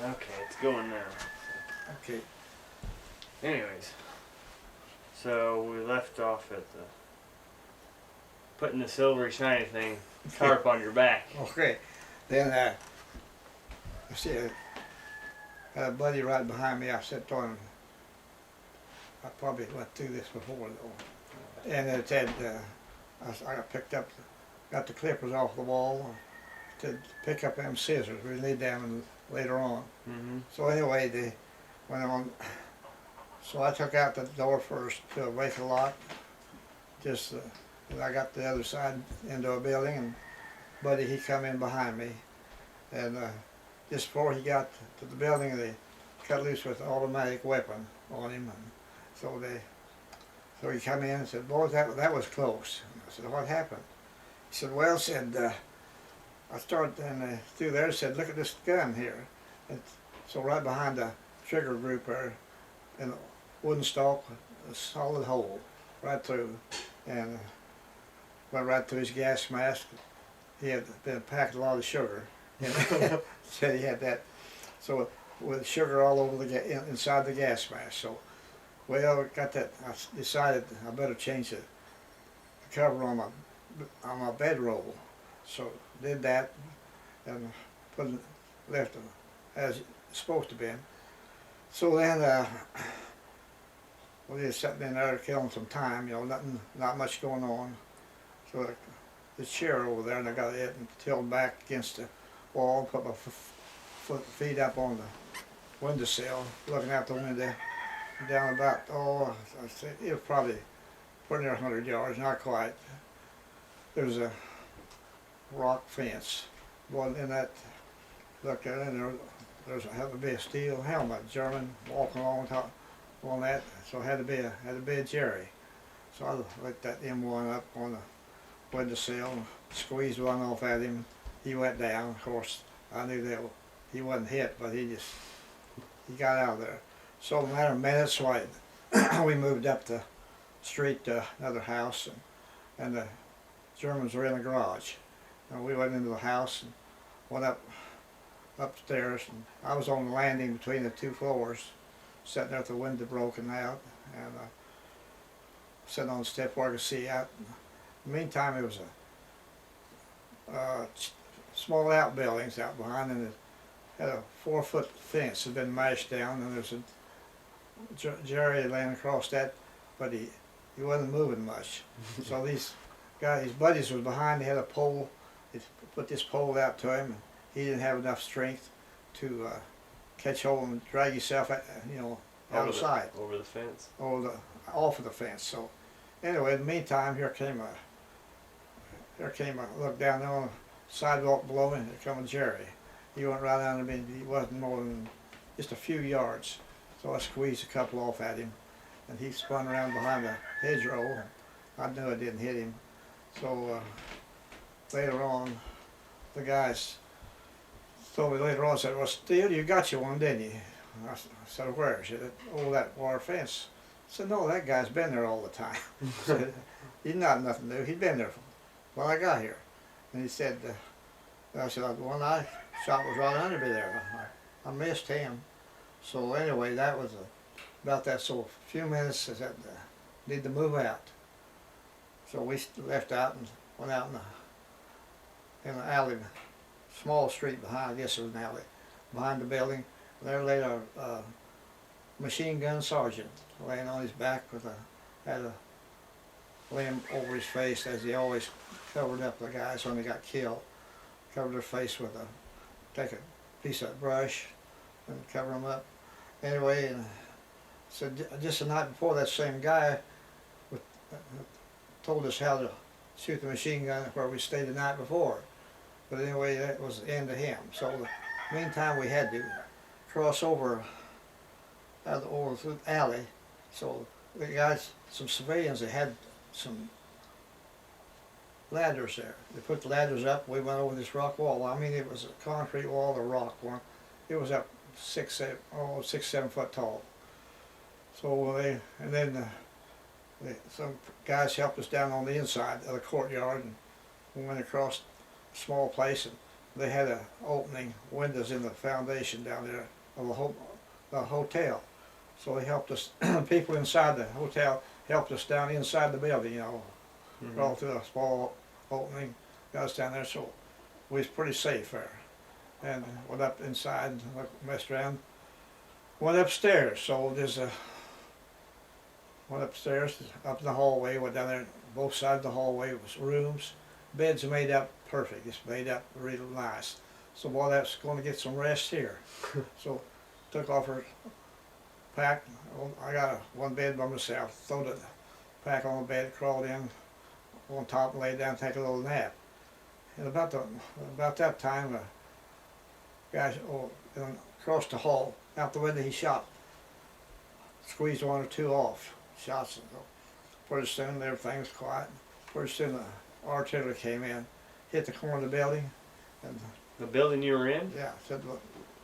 Okay, it's going now. Okay. Anyways, so we left off at the putting the silvery shiny thing tarp on your back. Okay. Then I see I had a buddy right behind me. I said to him, I probably went through this before though. And it said, I got picked up, got the clippers off the wall to pick up them scissors. We need them later on. Mm-hmm. So anyway, they went on. So I took out the door first to make a lock. Just, and I got the other side into a building, and buddy he come in behind me, and just before he got to the building, they cut loose with an automatic weapon on him. And so he come in and said, "Boy, that was close." And I said, "What happened?" He said, "Well," said, I started and through there said, "Look at this gun here." And so right behind the trigger group there, in a wooden stalk, a solid hole right through, and went right through his gas mask. He had been packed a lot of sugar. Said he had that, so with sugar all over the inside the gas mask. So, well, got that. I decided I better change the cover on my bedroll. So did that and left it as it's supposed to be. So then we were just sitting in there killing some time. You know, not much going on. So the chair over there, and I got it tilted back against the wall, put my feet up on the windowsill, looking out the window, down about, I say it was probably pretty near 100 yards, not quite. There's a rock fence. Well, in that, looked at it, and had to be a steel helmet, German, walking along top on that. So it had to be a Jerry. So I let that M1 up on the windowsill, squeezed one off at him. He went down. Of course, I knew that he wasn't hit, but he got out of there. So in a matter of minutes, we moved up the street to another house, and the Germans were in the garage. And we went into the house and went upstairs, and I was on the landing between the two floors, sitting there with the window broken out, and sitting on the step where I could see out. In the meantime, it was a small outbuildings out behind, and it had a 4-foot fence that had been mashed down, and there's a Jerry laying across that, but he wasn't moving much. So these guys, his buddies was behind. They had a pole. They put this pole out to him, and he didn't have enough strength to catch hold and drag himself, out of sight. Over the fence? Off of the fence. So anyway, in the meantime, here came a look down there on the sidewalk below me, and here come a Jerry. He went right down to me. He wasn't more than just a few yards. So I squeezed a couple off at him, and he spun around behind the hedgerow. I knew I didn't hit him. So later on, the guys told me later on, said, "Well, Steele, you got you one, didn't you?" I said, "Where?" She said, "Oh, that wire fence." I said, "No, that guy's been there all the time." I said, "He's not nothing new. He'd been there when I got here." And he said, I said, "The one I shot was right under me there. I missed him." So anyway, that was about that. So a few minutes, I said, "Need to move out." So we left out and went out in the alley, small street behind. I guess it was an alley behind the building. There lay a machine gun sergeant laying on his back had a limb over his face, as he always covered up the guys when they got killed. Covered their face with take a piece of brush and cover them up. Anyway, and so just the night before, that same guy told us how to shoot the machine gun where we stayed the night before. But anyway, that was the end of him. So meantime, we had to cross over through the alley. So the guys, some civilians, they had some ladders there. They put the ladders up. We went over this rock wall. I mean, it was a concrete wall, a rock one. It was up 6, 7 foot tall. So some guys helped us down on the inside of the courtyard, and we went across a small place and they had a opening windows in the foundation down there of the hotel. So they helped us, people inside the hotel helped us down inside the building, you know, crawled through a small opening, got us down there, so we was pretty safe there. And went up inside, messed around, went upstairs, so there's a, went upstairs, up in the hallway, went down there, both sides of the hallway was rooms, beds made up perfect, it's made up real nice. So boy, that's going to get some rest here. So took off her pack, I got one bed by myself, threw the pack on the bed, crawled in on top and laid down, take a little nap. And about that time, the guy across the hall, out the window, he shot, squeezed one or two off, shots. And pretty soon everything was quiet. Pretty soon the artillery came in, hit the corner of the building. And the building you were in? Yeah,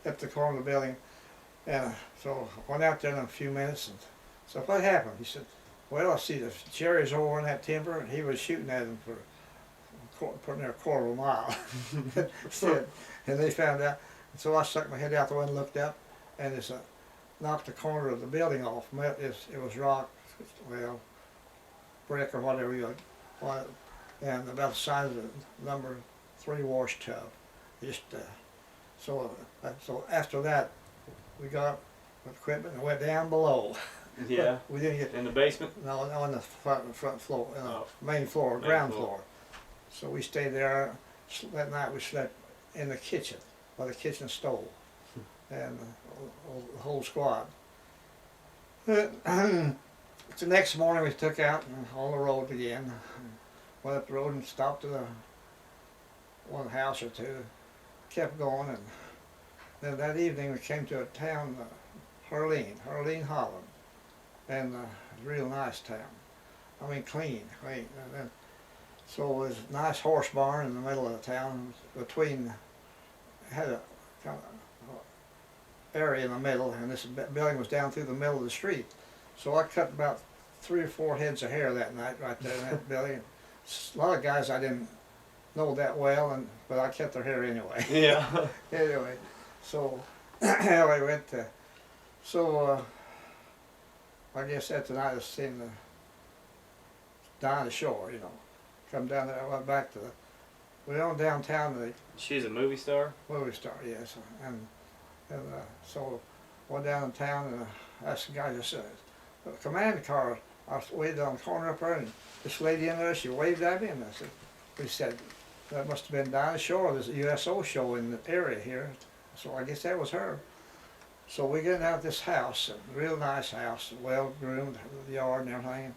hit the corner of the building. And so I went out there in a few minutes and so what happened? He said, well, I see the cherries over in that timber, and he was shooting at them for putting there a quarter of a mile. And they found out. And so I stuck my head out the window and looked up, and it's knocked the corner of the building off. It was rock, well, brick or whatever you want, and about the size of the number 3 wash tub. Just so after that, we got up with equipment and went down below. Yeah. We didn't get in the basement. No, on the front floor, main floor, Main ground floor. floor. So we stayed there. That night we slept in the kitchen, by the kitchen stove, and the whole squad. The next morning we took out and on the road again. Went up the road and stopped at one house or two. Kept going, and then that evening we came to a town, Harleen, Holland. And a real nice town. I mean, clean. And then, so it was a nice horse barn in the middle of the town. Between, had a kind of area in the middle, and this building was down through the middle of the street. So I cut about 3 or 4 heads of hair that night right there in that building. A lot of guys I didn't know that well, but I kept their hair anyway. Yeah. Anyway, so anyway, went to, I guess that tonight I seen the down the shore, you know. Come down there, I went back to we went on downtown to the She's a movie star? movie star, yes. And so went downtown and asked the guy, just the command car, I was waiting on the corner up there, and this lady in there, she waved at me, and we said, that must have been down the shore, there's a USO show in the area here. So I guess that was her. So we get out this house, a real nice house, well groomed, the yard and everything.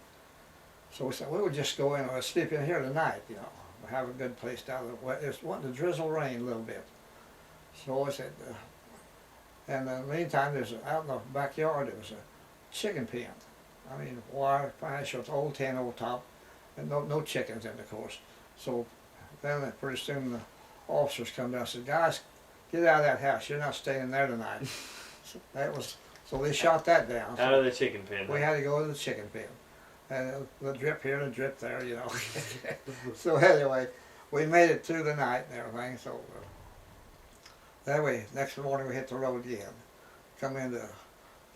So we said, we would just go in or sleep in here tonight, you know, have a good place down there. It was wanting to drizzle rain a little bit. So I said, and in the meantime, out in the backyard, there was a chicken pen. I mean, wire, finish with old tin old top, and no chickens in, of course. So then pretty soon the officers come down and said, guys, get out of that house, you're not staying there tonight. So they shot that down. Out of the chicken pen. We had to go to the chicken pen. And the drip here and the drip there, you know. So anyway, we made it through the night and everything. So that way, next morning we hit the road again. Come into the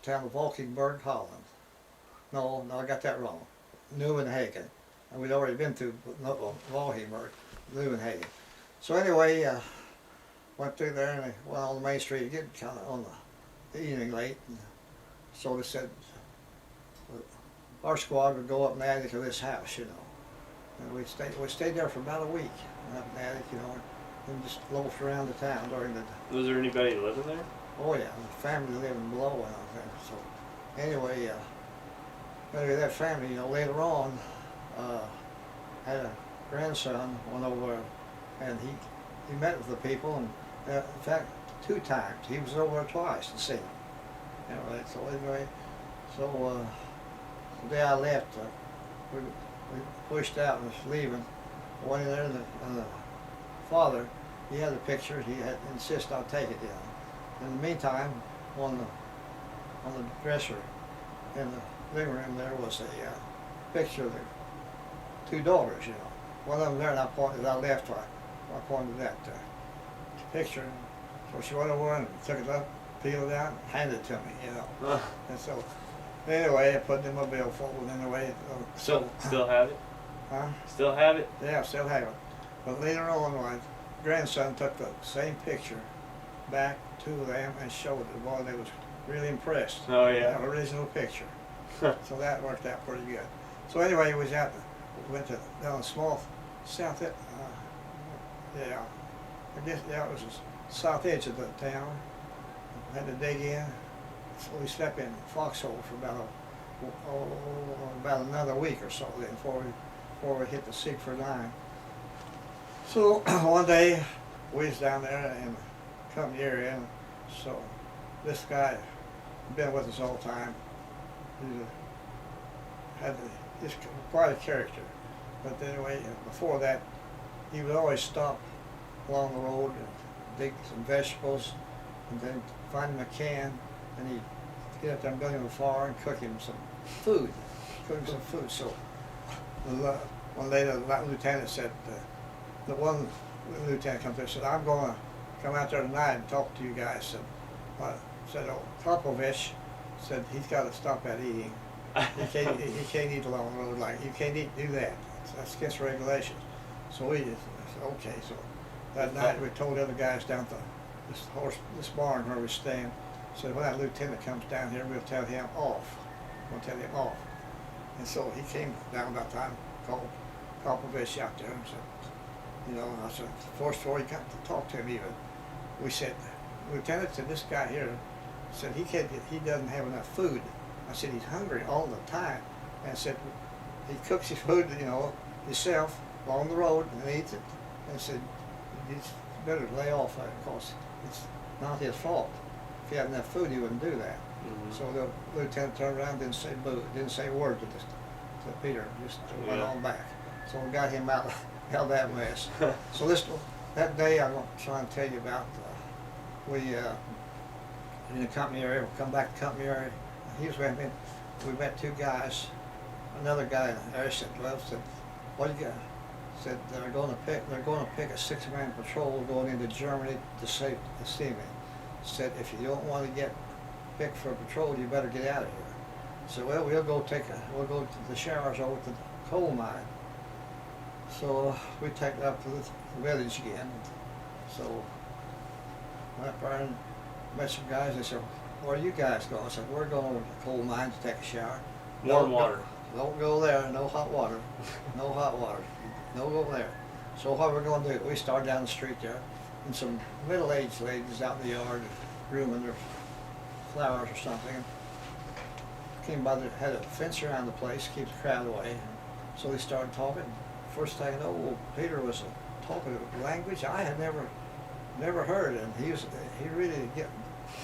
town of Valkenburg, Holland. No, I got that wrong. Nieuwenhagen. And we'd already been through Valkenburg, Nieuwenhagen. So anyway, went through there and went on the main street, getting kind of on the evening late. And so they said, our squad would go up in the attic of this house, you know. And we stayed there for about a week, up in the attic, you know, and just loafed around the town during the. Was there anybody living there? Oh yeah, the family living below and everything. So anyway, that family, you know, later on, had a grandson went over, and he met with the people, and in fact 2 times he was over twice to see them. Anyway, so anyway, so. The day I left, we pushed out and was leaving. I went in there, and the father, he had a picture. He had insisted I take it down. In the meantime, on the dresser in the living room, there was a picture of the 2 daughters. You know, one of them there, and I left. I pointed that picture. So she went over and took it up, peeled it out, and handed it to me, you know. And so, anyway, I put it in my billfold, and anyway. Still have it? Huh? Still have it? Yeah, still have it. But later on, my grandson took the same picture back to them and showed it. Boy, they was really impressed. Oh yeah. That original picture. So that worked out pretty good. So anyway, we went to down a small south end. Yeah, I guess yeah, it was the south edge of the town. Had to dig in. So we slept in a foxhole for about another week or so then before we hit the Siegfried line. So one day we was down there in the company area, and so this guy been with us all the time. He's quite a character. But anyway, before that, he would always stop along the road and dig some vegetables, and then find him a can, and he'd get up there and build him a fire and cook him some food. So one day the lieutenant said, the one lieutenant comes there and said, I'm going to come out there tonight and talk to you guys. Said, oh, Popovich said he's got to stop that eating. He can't eat along the road like you can't do that. That's against regulations. So we said, okay. So that night we told the other guys down at this barn where we stand. Said when that lieutenant comes down here, we'll tell him off. We'll tell him off. And so he came down about time, called Popovich out there and said, you know, and I said, first before he got to talk to him even, we said, Lieutenant, said this guy here said he doesn't have enough food. I said he's hungry all the time, and I said he cooks his food, you know, himself along the road and eats it. And I said he's better lay off that because it's not his fault. If he had enough food, he wouldn't do that. Mm-hmm. So the lieutenant turned around, didn't say boo, didn't say a word to Peter, just went on back. So we got him out of that mess. So that day I'm going to try and tell you about. We in the company area. We come back to the company area. He was with me. We met two guys. Another guy there said, "Well, said, what do you got?" Said they're going to pick a 6-man patrol going into Germany to see me. Said if you don't want to get picked for a patrol, you better get out of here. So well, we'll go to the showers over to the coal mine. So we take it up to the village again. So went up there and met some guys. They said, where are you guys going? I said, we're going to the coal mine to take a shower. Warm water. Don't go there, no hot water. No hot water. No go there. So what we're going to do, we started down the street there, and some middle-aged ladies out in the yard grooming their flowers or something. Came by, had a fence around the place, keep the crowd away. So we started talking. First thing I know, Peter was talking a language I had never heard, and he really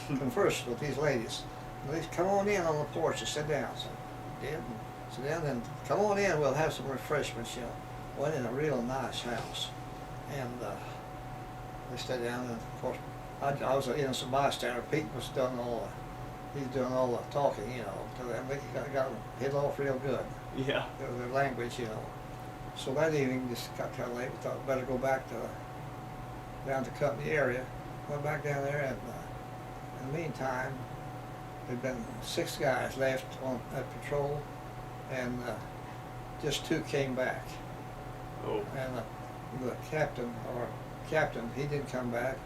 conversed with these ladies. And they said, come on in on the porch and sit down. So did, sit down, and come on in, we'll have some refreshments, you know. Went in a real nice house, and they sat down, and of course I was an innocent bystander. Pete was he's doing all the talking, you know, to them. They got hit off real good. Yeah. Their language, you know. So that evening, just got kind of late. We thought better go back down to the company area. Went back down there, and in the meantime, there'd been 6 guys left on at patrol, and just 2 came back. Oh. And the captain, he didn't come back.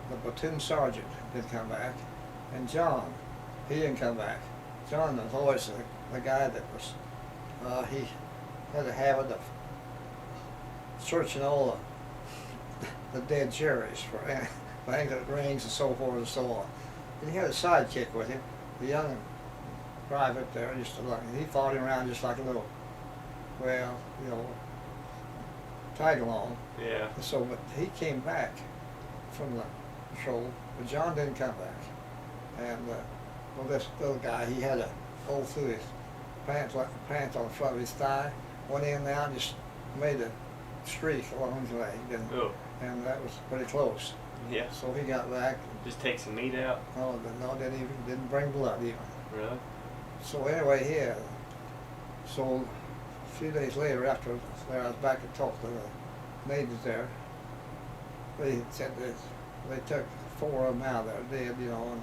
The platoon sergeant didn't come back, and John, he didn't come back. John was always the guy that was, he had a habit of searching all the dead cherries for anglet rings and so forth and so on. And he had a sidekick with him, the young private there, and he followed him around just like a little, well, you know, tag along. Yeah. So, but he came back from the patrol, but John didn't come back. And well, this little guy, he had a hole through his pants on the front of his thigh, went in there and just made a streak along his leg, and that was pretty close. Yeah. So he got back. Just take some meat out. No, didn't bring blood even. Really? So anyway, so a few days later, after I was back to talk to the natives there, they said that they took 4 of them out of there dead, you know, and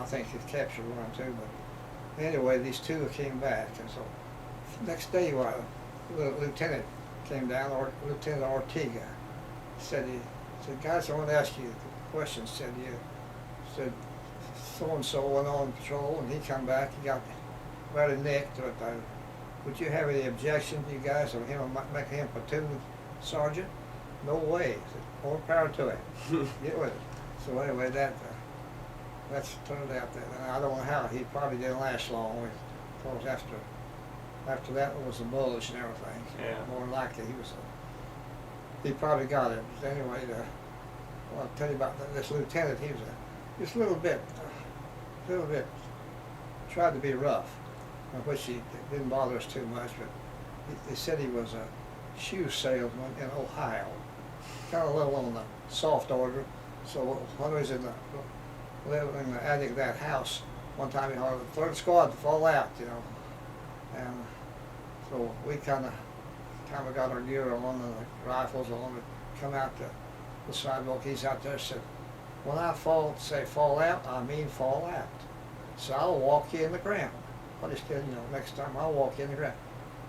I think they captured one too. But anyway, these 2 came back, and so next day, the lieutenant came down, or Lieutenant Ortega, said guys, I want to ask you a question. Said so and so went on patrol, and he come back, he got very nicked. But would you have any objection, you guys, of him making him platoon sergeant? No way. Said, more power to him. Get with it. So anyway, that's turned out that, and I don't know how, he probably didn't last long, because after that was a bulge and everything. Yeah. More than likely he probably got it. But anyway, well, I'll tell you about this lieutenant. He was just a little bit, tried to be rough, which he didn't bother us too much. But they said he was a shoe salesman in Ohio, kind of a little on the soft order. So when he was living in the attic of that house, one time he ordered the 3rd squad to fall out, you know, and so we kind of got our gear on and the rifles on, and come out to the sidewalk. He's out there, said, when I say fall out, I mean fall out. So I'll walk you in the ground. But he said, you know, next time I'll walk you in the ground.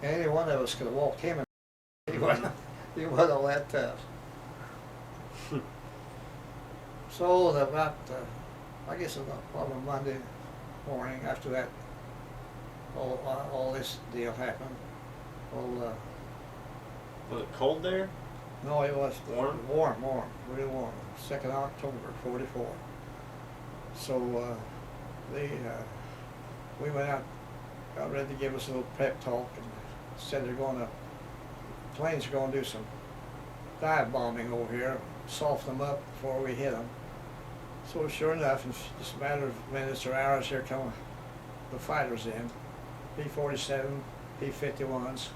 And any one of us could have walked him in. He wasn't all that tough. So about, I guess it was probably Monday morning after that, all this deal happened. Well, Was it cold there? no, it was Warm? warm, really warm. 2nd October, 44. So we went out, got ready to give us a little pep talk, and said planes are going to do some dive bombing over here, soften them up before we hit them. So sure enough, in just a matter of minutes or hours, here come the fighters in, P-47, P-51s,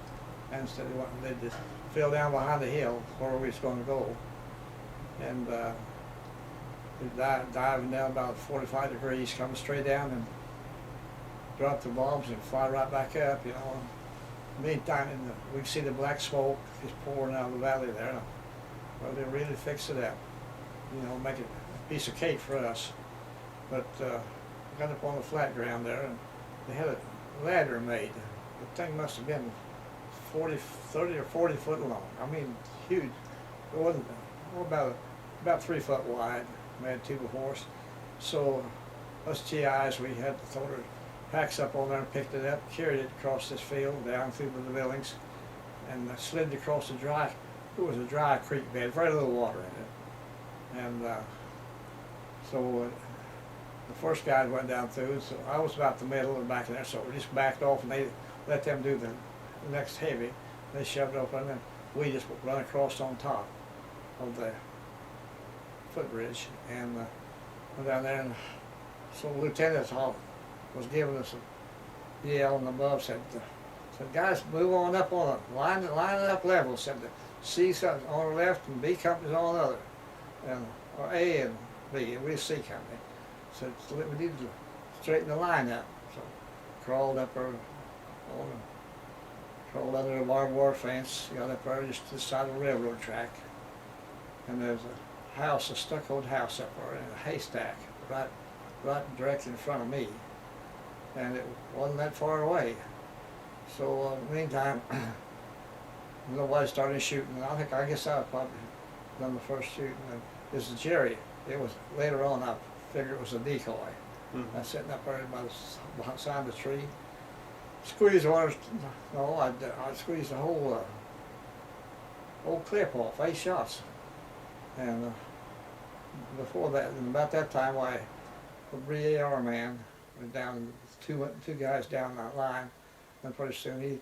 and instead they just fell down behind the hill where we was going to go, and diving down about 45 degrees, coming straight down and drop the bombs and fly right back up, you know. Meantime, we can see the black smoke is pouring out of the valley there. Well, they really fixed it up, you know, make it a piece of cake for us. But got up on the flat ground there, and they had a ladder made. The thing must have been 30 or 40 foot long. I mean, huge. It wasn't, about 3 foot wide. We had 2 before us. So us GIs, we had to throw our packs up on there and picked it up, carried it across this field, down through the buildings, and slid it across the dry. It was a dry creek bed, very little water in it. And so the first guys went down through, so I was about the middle and back in there, so we just backed off and they let them do the next heavy. They shoved it open, and then we just run across on top of the footbridge and went down there. And so the lieutenant was giving us a yell, and above said, guys, move on up on a line it up level. Said the C on the left and B company's on the other, and or A and B, and we're C company. So we need to straighten the line up. So crawled up there, crawled under the barbed wire fence, got up there just to the side of the railroad track, and there's a house, a stuccoed house up there in a haystack, right directly in front of me, and it wasn't that far away. So meantime, nobody started shooting. I guess I probably done the first shooting. And this is Jerry. It was later on I figured it was a decoy. Mm-hmm. I was sitting up there beside the tree, squeezed one. No, I squeezed the whole clip off, 8 shots. And before that, and about that time, a WWII man went down, two guys down that line, and pretty soon he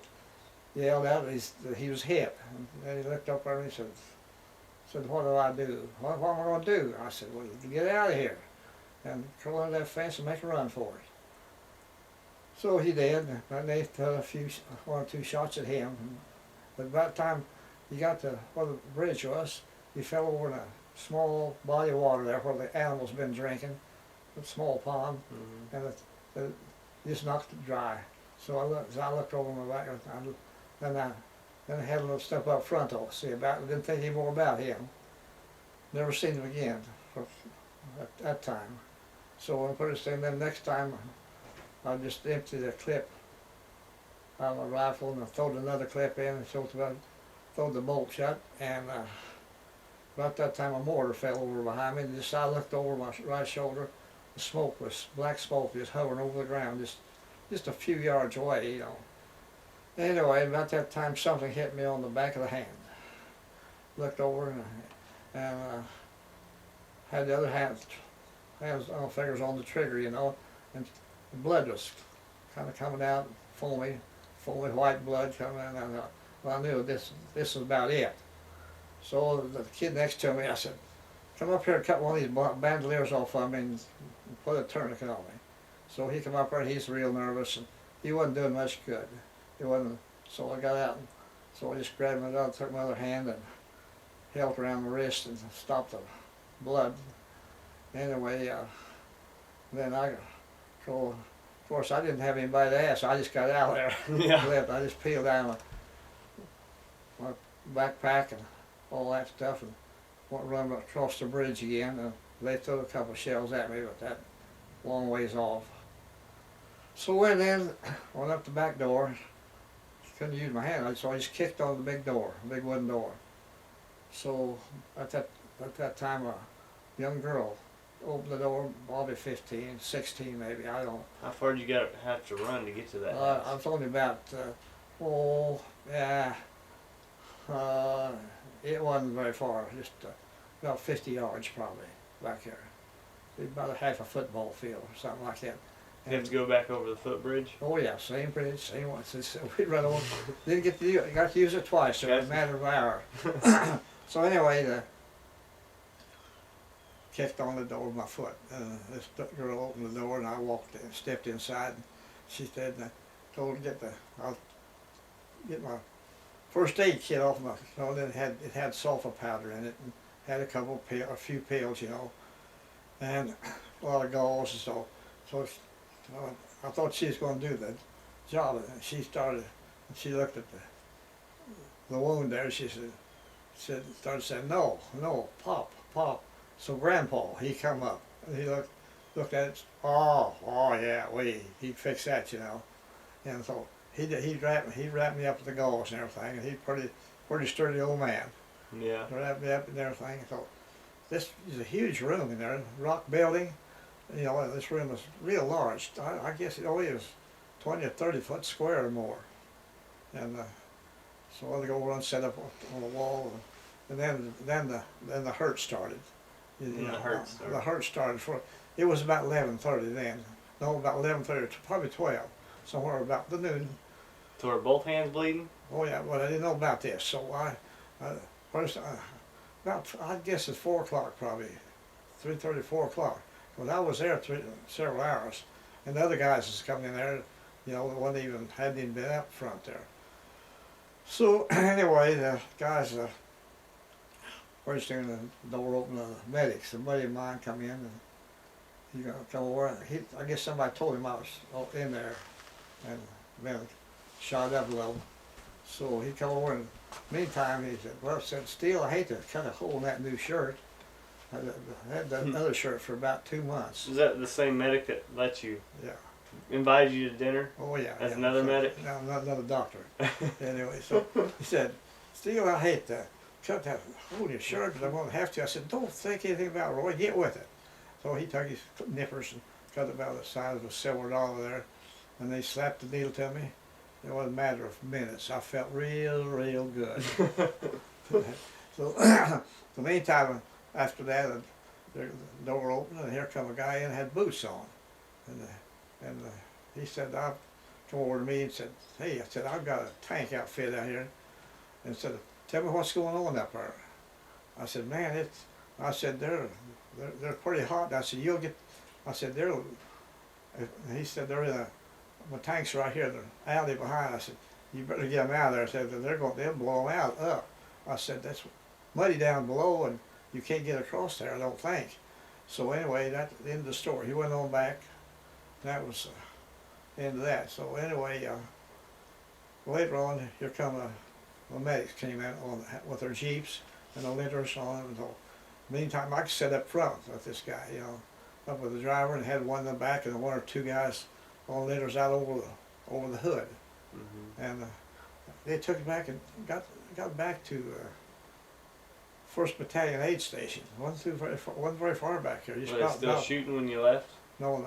yelled out that he was hit. And then he looked up there and he said, what do I do? What am I going to do? I said, well, you get out of here and crawl under that fence and make a run for it. So he did, and they took 1 or 2 shots at him. But about the time he got to where the bridge was, he fell over in a small body of water there where the animals been drinking, a small pond, and it just knocked it dry. So I looked over my back, and then I had a little step up front to see about it. Didn't think any more about him. Never seen him again. at that time. So I put it in, then next time I just emptied a clip out of my rifle and I throwed another clip in and throwed the bolt shut, and about that time a mortar fell over behind me, and just I looked over my right shoulder, the smoke was, black smoke just hovering over the ground, just a few yards away, you know. Anyway, about that time something hit me on the back of the hand. Looked over and had the other hands fingers on the trigger, you know, and the blood was kind of coming out, foamy white blood coming out. And well, I knew this was about it. So the kid next to me, I said, "Come up here and cut one of these bandoliers off of me and put a tourniquet on me." So he come up there, and he's real nervous, and he wasn't doing much good. He wasn't. So I got out, and so I just grabbed took my other hand and held around the wrist and stopped the blood. Anyway, then of course I didn't have anybody to ask, so I just got out of there. Yeah. I just peeled down my backpack and all that stuff and went run across the bridge again. And they threw a couple of shells at me, but that long ways off. So went up the back door. Couldn't use my hand, so I just kicked on the big door, big wooden door. So at that time, a young girl opened the door, probably 15, 16 maybe, I don't know. How far did you have to run to get to that I house? was only about, it wasn't very far, just about 50 yards probably back there. About a half a football field or something like that. You have to go back over the footbridge? Oh yeah, same bridge, same one. We run over. Didn't get to use it. Got to use it twice, so it was a matter of an hour. So anyway, kicked on the door with my foot. This girl opened the door, and I walked in, stepped inside. And she said, told her to I'll get my first aid kit off my. You know, it had sulfur powder in it, and had a few pills, you know, and a lot of gauze and so. So I thought she was going to do the job, and she looked at the wound there. She started saying, "No, pop." So Grandpa, he come up, and he looked at it. Oh yeah, he'd fix that, you know. And so he wrapped me up with the gauze and everything, and he's pretty sturdy old man. Yeah. Wrapped me up and everything. So this is a huge room in there, rock building. You know, this room was real large. I guess it only was 20 or 30 foot square or more. And so I had to go over and set up on the wall, and then the hurt started. The hurt started it was about 11:30 then. No, about 11:30, probably 12, somewhere about the noon. So are both hands bleeding? Oh yeah, well I didn't know about this, so I guess it's 4 o'clock probably, 3:30, 4 o'clock. Well, I was there several hours, and the other guys was coming in there, you know, hadn't even been up front there. So anyway, the guys first thing the door opened, the medics, a buddy of mine come in, and he gonna come over. I guess somebody told him I was in there, and been shot up a little. So he come over, and meantime he said, "Well," said, "Steele, I hate to cut a hole in that new shirt. I had that other shirt for about 2 months." Is that the same medic that let you, Yeah. invited you to dinner? Oh yeah. As yeah. another medic? No, not another doctor. Anyway, so he said, "Steele, I hate to cut that hole in your shirt, but I'm going to have to." I said, "Don't think anything about it, Roy. Get with it." So he took his nippers and cut about the size of a silver dollar there, and they slapped the needle to me. It was a matter of minutes. I felt real good. So the meantime, after that, the door opened, and here come a guy in, had boots on, and he said, come over to me and said, "Hey," I said, "I've got a tank outfit out here," and said, "Tell me what's going on up there." I said, "Man, they're pretty hot." I said, I said, he said, "They're in my tank's right here, the alley behind." I said, "You better get them out of there." I said, "They'll blow them out up." I said, "That's muddy down below, and you can't get across there, I don't think." So anyway, that's the end of the story. He went on back. That was the end of that. So anyway, later on, here come the medics came in with their jeeps and the litters on them. Meantime, I could sit up front with this guy, you know, up with the driver, and had one in the back and one or two guys on litters out over the hood. Mm-hmm. And they took it back and got back to 1st Battalion Aid Station. Wasn't very far back here. Just Were they still shooting when you left? No,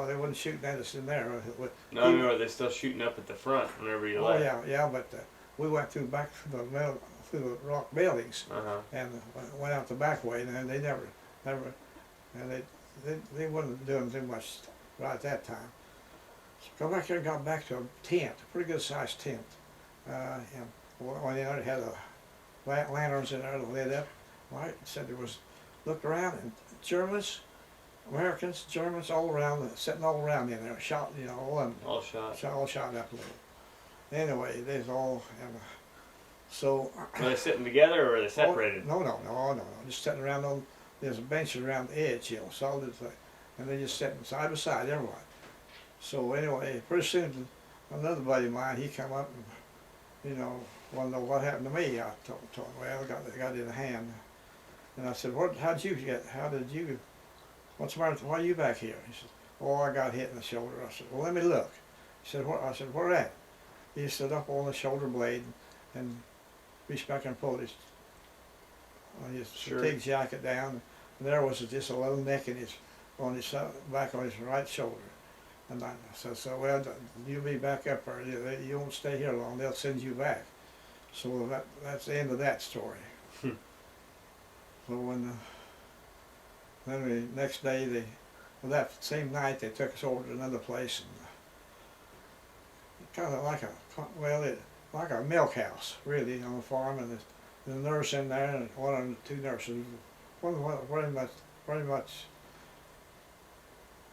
they wasn't shooting at us in there. No, I mean, were they still shooting up at the front whenever you left? Oh yeah, but we went back through the rock buildings Uh-huh. and went out the back way, and they never, and they wasn't doing too much right at that time. So come back here and got back to a tent, a pretty good sized tent. And one in there had lanterns in there that lit up. Well, I said there was, looked around, and Germans, Americans, Germans, all around, sitting all around in there, shot, you know, All shot. all shot up a little. Anyway, there's all, and so. Were they sitting together or were they separated? No, just sitting around on, there's benches around the edge, you know, solid, and they just sitting side by side, everyone. So anyway, pretty soon, another buddy of mine, he come up and, you know, wanted to know what happened to me. I told him, well, I got it in the hand. And I said, how did you, what's the matter, why are you back here? He said, oh, I got hit in the shoulder. I said, well, let me look. He said, I said, where at? He stood up on the shoulder blade and reached back and pulled his fatigue jacket down. And there was just a little neck in on his back on his right shoulder. And I said, so well, you'll be back up there. You won't stay here long. They'll send you back. So that's the end of that story. So then the next day, that same night they took us over to another place, and kind of like a milk house, really, on the farm, and the nurse in there, and one of the two nurses, one pretty much,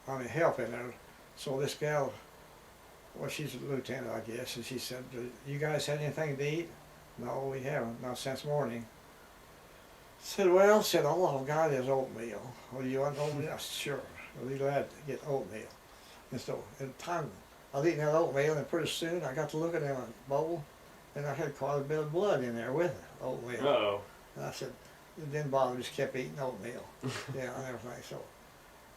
I mean, help in there. So this gal, well, she's a lieutenant, I guess, and she said, you guys had anything to eat? No, we haven't, not since morning. Said, well, all I've got is oatmeal. Well, you want oatmeal? Sure, I'll be glad to get oatmeal. And so, in time, I was eating that oatmeal, and pretty soon I got to look at it in a bowl, and I had quite a bit of blood in there with it, oatmeal. Uh-oh. And I said, it didn't bother, just kept eating oatmeal. Yeah, and everything. So,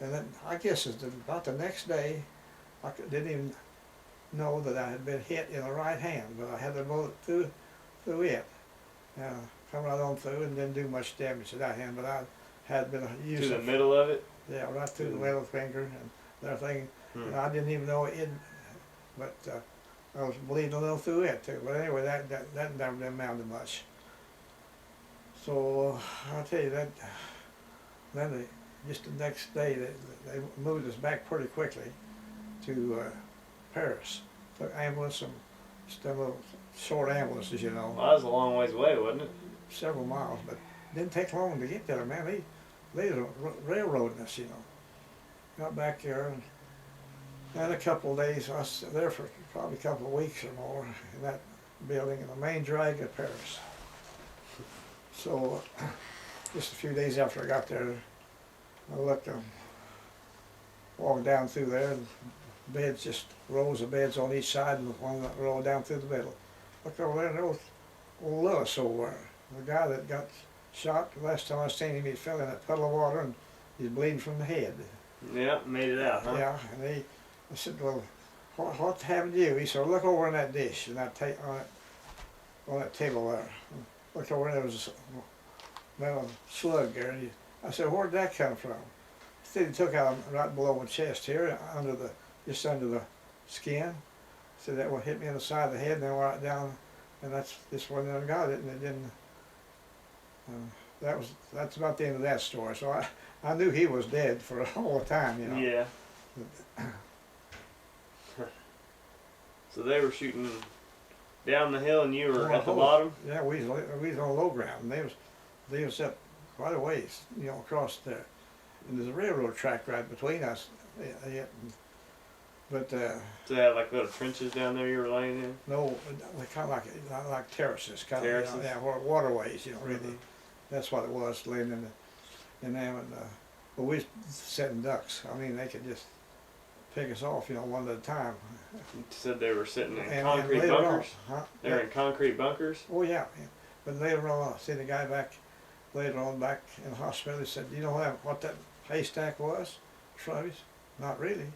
and then I guess about the next day, I didn't even know that I had been hit in the right hand, but I had the bullet through it. Come right on through and didn't do much damage to that hand, but I had been using. To the middle of it? Yeah, right through the middle finger and everything. And I didn't even know it, but I was bleeding a little through it too. But anyway, that never did amount to much. So I'll tell you that. Then just the next day, they moved us back pretty quickly to Paris. Took ambulance, just them little short ambulances, you know. Well, that was a long ways away, wasn't it? Several miles, but it didn't take long to get there, man. They were railroading us, you know. Got back there, and a couple of days, I was there for probably a couple of weeks or more in that building in the main drag of Paris. So, just a few days after I got there, I looked, walked down through there, and beds, just rows of beds on each side, and one row down through the middle. Looked over there, and there was old Lewis over there. The guy that got shot, the last time I seen him, he fell in that puddle of water and he's bleeding from the head. Yeah, made it out, huh? Yeah, and I said, well, what happened to you? He said, look over in that dish, and on that table there. Looked over and there was a metal slug there. I said, where'd that come from? He said, he took out right below my chest here, just under the skin. He said, that one hit me in the side of the head and then right down, and that's when I got it, and it didn't. That's about the end of that story. So I knew he was dead for all the time, you know. Yeah. So they were shooting down the hill, and you were at the bottom. Yeah, we was on low ground, and they was up quite a ways, you know, across there. And there's a railroad track right between us. Yeah, but so they had like little trenches down there you were laying in. no, they kind of like terraces, kind of, Terraces? you know, yeah, waterways, you know, really. That's what it was, laying in them, and but we was setting ducks. I mean, they could just pick us off, you know, one at a time. You said they were sitting in And concrete later on, bunkers. huh? They were in concrete bunkers. Oh yeah, yeah. But later on, I see the guy back later on back in the hospital, he said, "You know what that haystack was, Travis?" "Not really."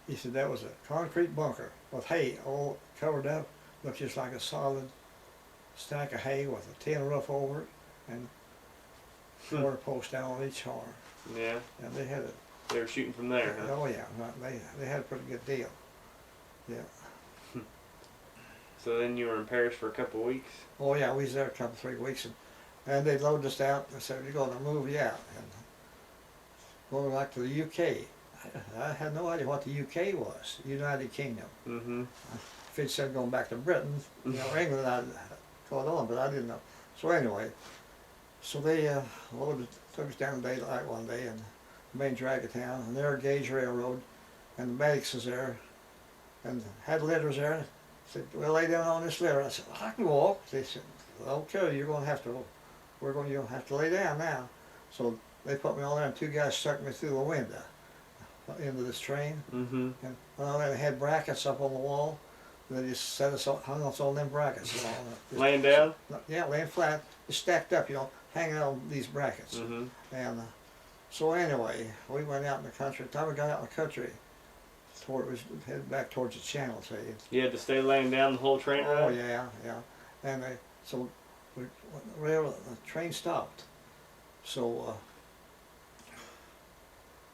He said, "That was a concrete bunker with hay all covered up, looked just like a solid stack of hay with a tin roof over it, and mortar posts down on each arm." Yeah. And they had a, They were shooting from there, huh? oh yeah, they had a pretty good deal. Yeah. So then you were in Paris for a couple of weeks? Oh yeah, we was there a couple, 3 weeks, and they loaded us out and said, "You're going to move you out and going back to the UK." I had no idea what the UK was, United Kingdom. Mm-hmm. If it said going back to Britain, you know, or England, I'd caught on, but I didn't know. So anyway, so they took us down to daylight one day and main drag of town, and there Gage Railroad, and the medics was there, and had litters there. And said, "Well, lay down on this litter." I said, "I can walk." They said, "Okay, you're going to have to. You're going to have to lay down now." So they put me on there, and two guys stuck me through the window into this train. Mm-hmm. And they had brackets up on the wall. They just set us, hung us on them brackets. Laying down? Yeah, laying flat, just stacked up, you know, hanging on these brackets. Mm-hmm. And so anyway, we went out in the country. The time we got out in the country, toward, we was headed back towards the channel, say. You had to stay laying down the whole train ride? Oh yeah, yeah. And so the train stopped. So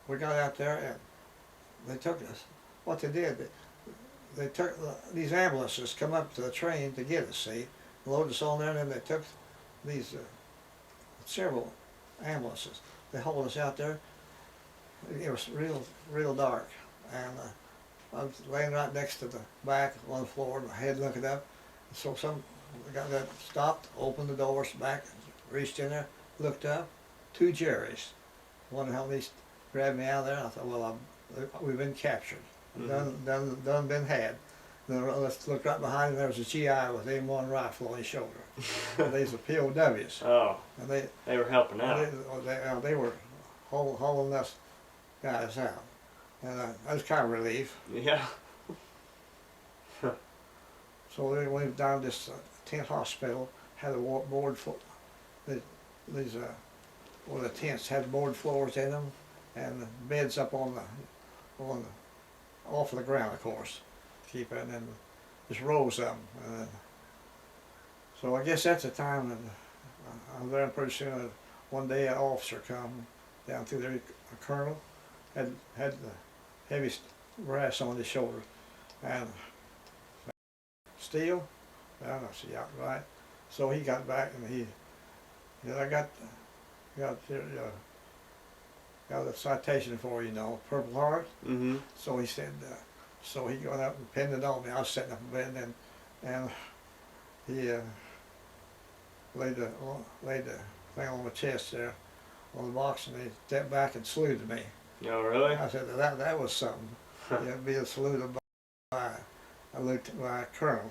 we got out there and they took us. What they did, they took these ambulances come up to the train to get us, see, loaded us on there, and then they took these several ambulances. They hauled us out there. It was real dark, and I was laying right next to the back on the floor, my head looking up. So the guy that stopped, opened the doors back, reached in there, looked up, two Jerrys. One at least grabbed me out of there. I thought, well, we've been captured. Mm-hmm. Done been had. Then let's look right behind him. There was a GI with M1 rifle on his shoulder. These were POWs. Oh, And they were helping out. they were hauling us guys out, and I was kind of relieved. Yeah. So we went down this tent hospital. Had a board floor. These well, the tents had board floors in them, and the beds up on off of the ground, of course, keep it, and then just rows of them. So I guess that's the time that I was there. Pretty soon, one day an officer come down through there, a colonel, had the heavy brass on his shoulder, and Steele, I don't know, see, yeah, right. So he got back and he said, "I got a citation for you, know, Purple Heart." Mm-hmm. So he said, so he got up and pinned it on me. I was sitting up in bed, and he laid the thing on my chest there, on the box, and he stepped back and saluted me. Oh, really? I said, that was something. It'd be a salute by a colonel.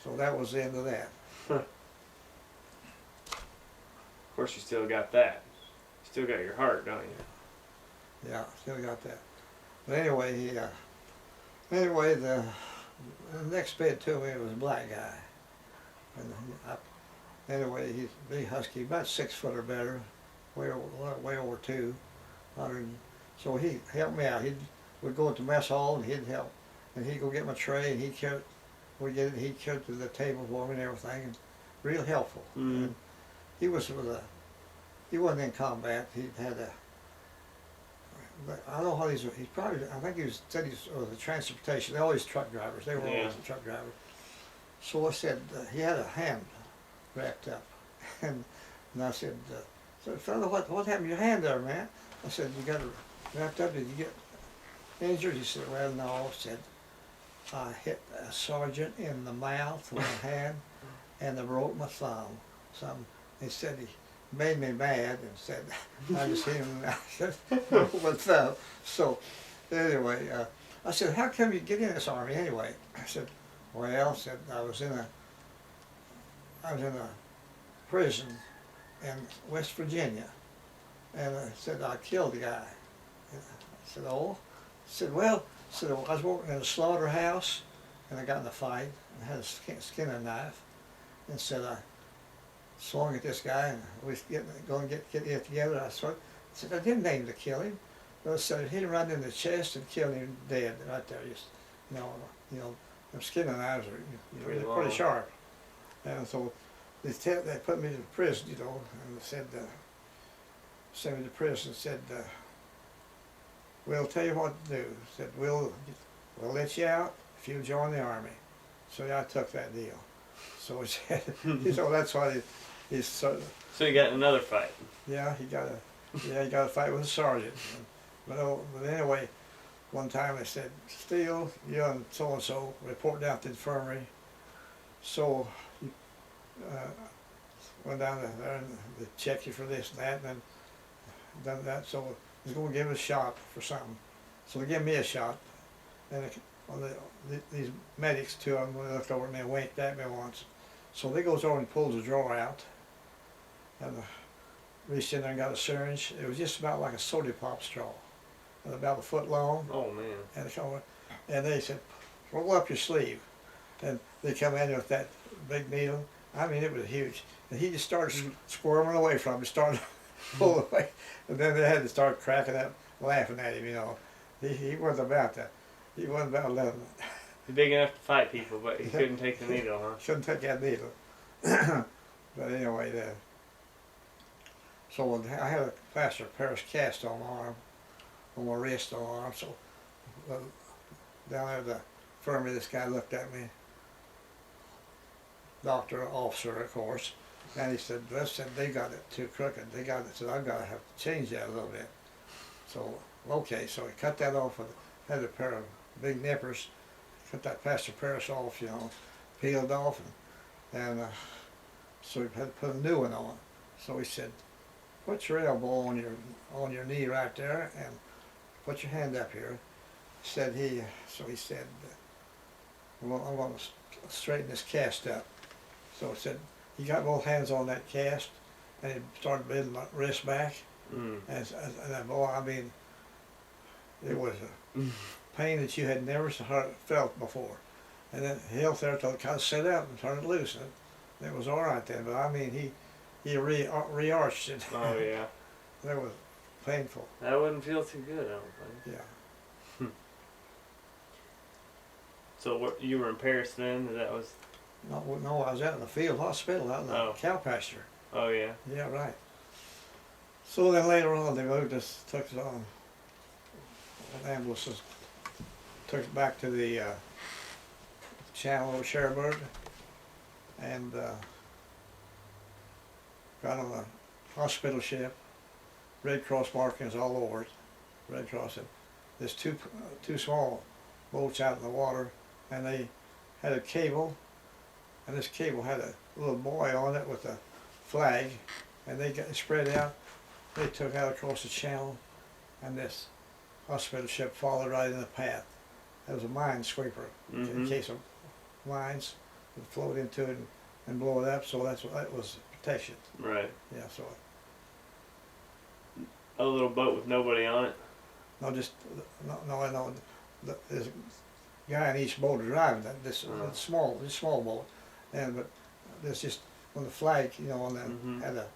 So that was the end of that. Of course, you still got that. You still got your heart, don't you? Yeah, still got that. But anyway, the next bed to me was a black guy. And anyway, he's a big husky, about 6 foot or better, way over 200. So he helped me out. We'd go to mess hall and he'd help, and he'd go get my tray and he'd carry it to the table for me and everything, and real helpful. Mm. And he wasn't in combat. He had I don't know how he's probably, I think said he was a transportation. They're always truck drivers. They were always a truck driver. So I said, he had a hand wrapped up. And I said, "Fella, what happened to your hand there, man?" I said, "You got it wrapped up. Did you get injured?" He said, "Well, no." I said, "I hit a sergeant in the mouth with a hand, and I broke my thumb." He said he made me mad and said, I just hit him and I said, broke my thumb. So anyway, I said, "How come you get in this army anyway?" I said, "Well," said, I was in a prison in West Virginia, and I said, "I killed the guy." And I said, "Oh?" I said, "Well," I was working in a slaughterhouse, and I got in a fight and had a skinning knife, and said, swung at this guy, and we was going to get together. I said, I didn't aim to kill him. But I said, hit him right in the chest and killed him dead right there. Just, you know, them skinning knives are, Pretty they're long. pretty sharp. And so they put me to prison, and they said, sent me to prison, said, we'll tell you what to do. Said, we'll let you out if you join the Army. So yeah, I took that deal. So he said, so that's why he's so. So you got in another fight. Yeah, he got a fight with a sergeant. But anyway, one time they said, Steele, you and so report down to the infirmary. So went down there and they checked you for this and that, and then done that. So he's going to give us a shot for something. So they gave me a shot, and these medics, two of them, looked over at me and winked at me once. So they goes over and pulls a drawer out, and reached in there and got a syringe. It was just about like a soda pop straw, and about a foot long. Oh man. And they said, roll up your sleeve. And they come in with that big needle. I mean, it was huge. And he just started squirming away from it, started pulling away. And then they had to start cracking up, laughing at him, He wasn't about that. He wasn't about letting it. He's big enough to fight people, but he couldn't take the needle, huh? Shouldn't take that needle. But anyway, so I had a plaster of Paris cast on my arm, on my wrist, on my arm. So down there at the infirmary, this guy looked at me, doctor, officer, of course, and he said, they got it too crooked. They got it. So I've got to have to change that a little bit. So, okay, so he cut that off and had a pair of big nippers, cut that plaster of Paris off, peeled off, and so he had to put a new one on. So he said, put your elbow on your knee right there and put your hand up here. So he said, I'm going to straighten this cast up. So he said, he got both hands on that cast, and he started bending my wrist back. Mm. And boy, I mean, it was a pain that you had never felt before. And then he held there till it kind of set up and turned it loose. And it was all right then, but I mean, he re-arched it. Oh yeah. That was painful. That wouldn't feel too good, I don't think. Yeah. So you were in Paris then? That was. No, I was out in the field hospital, out in the cow pasture. Oh yeah. Yeah, right. So then later on, they moved us, took us on ambulances, took us back to the channel over Cherbourg, and got on a hospital ship. Red Cross markings all over it. Red Cross. And there's two small boats out in the water, and they had a cable, and this cable had a little buoy on it with a flag, and they got spread out. They took out across the channel, and this hospital ship followed right in the path. That was a mine sweeper, in case of mines would float into it and blow it up. So that was protection. Right. Yeah. So. A little boat with nobody on it. No, there's a guy in each boat driving that. This small boat, but there's just on the flag, on the had a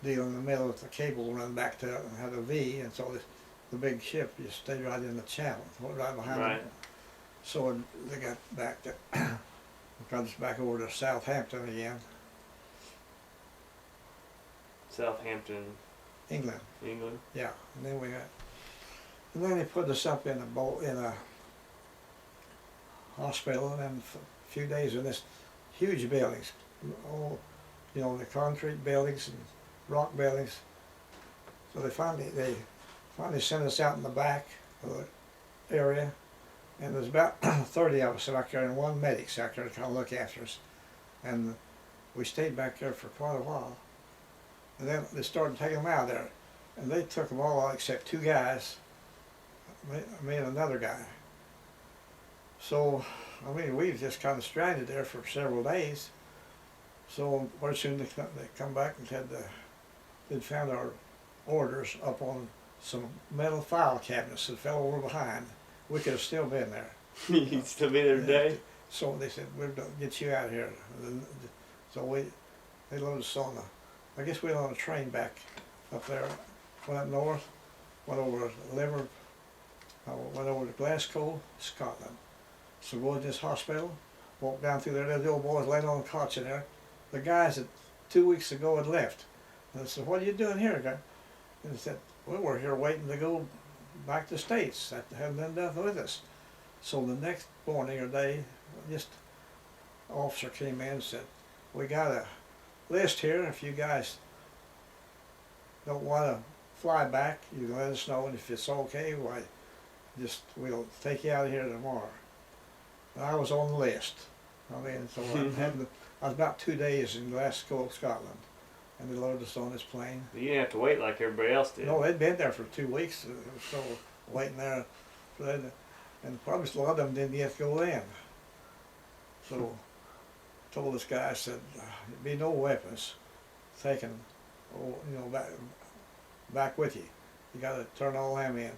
deal in the middle with the cable run back to it and had a V, and so the big ship just stayed right in the channel, right behind it. So they got back to got us back over to Southampton again. Southampton. England. England. Yeah, and then they put us up in a hospital, and then a few days in this huge buildings, all the concrete buildings and rock buildings. So they finally sent us out in the back of the area, and there's about 30 of us back there, and one medic back there to kind of look after us, and we stayed back there for quite a while. And then they started taking them out of there, and they took them all out except two guys, me and another guy. So, I mean, we just kind of stranded there for several days. So pretty soon they come back and said they'd found our orders up on some metal file cabinets that fell over behind. We could have still been there. You'd still be there today? So they said, we're going to get you out of here. So they loaded us on the, I guess we went on a train back up there, went up north, went over to Liver, went over to Glasgow, Scotland. So go to this hospital, walked down through there, the old boys laying on the cots in there. The guys that 2 weeks ago had left. And I said, what are you doing here, guy? And he said, well, we're here waiting to go back to the States. That haven't been done with us. So the next morning or day, just an officer came in and said, we got a list here. If you guys don't want to fly back, you can let us know, and if it's okay, why, we'll take you out of here tomorrow. And I was on the list. I mean, so I was about 2 days in Glasgow, Scotland, and they loaded us on this plane. You didn't have to wait like everybody else did. No, they'd been there for 2 weeks, so waiting there for that, and probably a lot of them didn't get to go in. So told this guy, I said, there'd be no weapons taken, back with you. You got to turn all them in.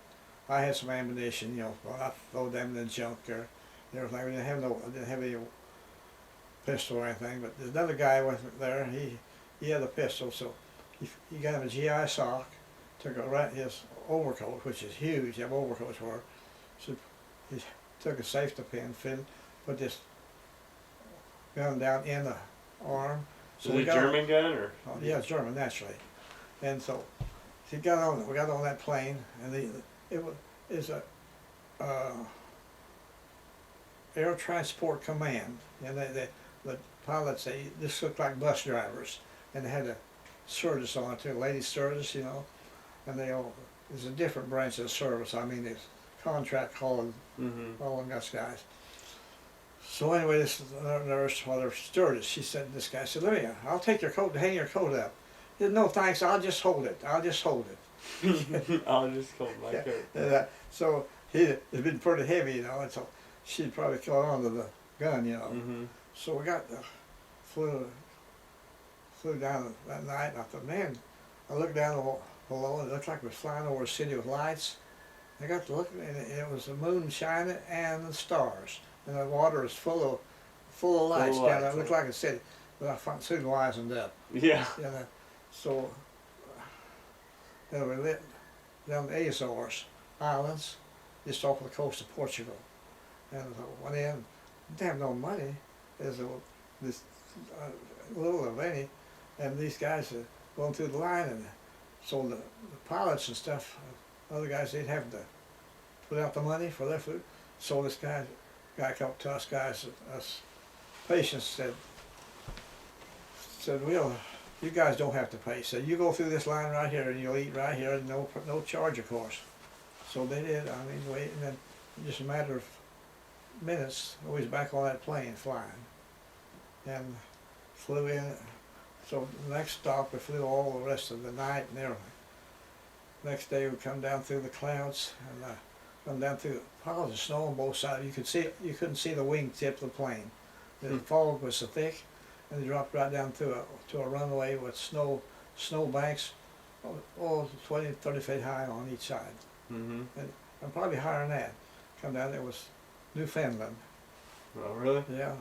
I had some ammunition, but I throw them in the junk or everything. I didn't have any pistol or anything. But there's another guy with there. He had a pistol, so he got him a GI sock. Took his overcoat, which is huge. Them overcoats were. So he took a safety pin, put this gun down in the arm. So was it a German gun or? Yeah, it's German naturally. And so we got on that plane, and it was a air transport command, and the pilots, this looked like bus drivers, and they had a stewardess on it too, lady stewardess, and there's a different branch of service. I mean, it's contract calling, all them guys. So anyway, this nurse, or stewardess, she said, this guy said, I'll take your coat, hang your coat up. He said, no thanks, I'll just hold it. I'll just hold my coat. And, so it had been pretty heavy, and so she'd probably caught onto the gun, So we flew down that night, and I thought, man, I looked down below, and it looked like we were flying over a city with lights. I got to look, and it was the moon shining and the stars, and the water was full of lights. It looked like a city, but I soon wisened up. Yeah. So we lit down the Azores Islands, just off the coast of Portugal, and I went in. Didn't have no money, there's this little of any, and these guys are going through the line, and so the pilots and stuff, other guys, they'd have to put out the money for their food. So this guy come up to us guys, us patients, said, well, you guys don't have to pay. So you go through this line right here, and you'll eat right here, and no charge, of course. So they did. I mean, wait, and then just a matter of minutes, we was back on that plane flying, and flew in. So the next stop, we flew all the rest of the night and everything. Next day, we come down through the clouds and come down through piles of snow on both sides. You couldn't see the wingtip of the plane. The fog was so thick, and they dropped right down to a runway with snow banks, 20, 30 feet high on each side, and probably higher than that. Come down, there was Newfoundland. Oh, really? Yeah.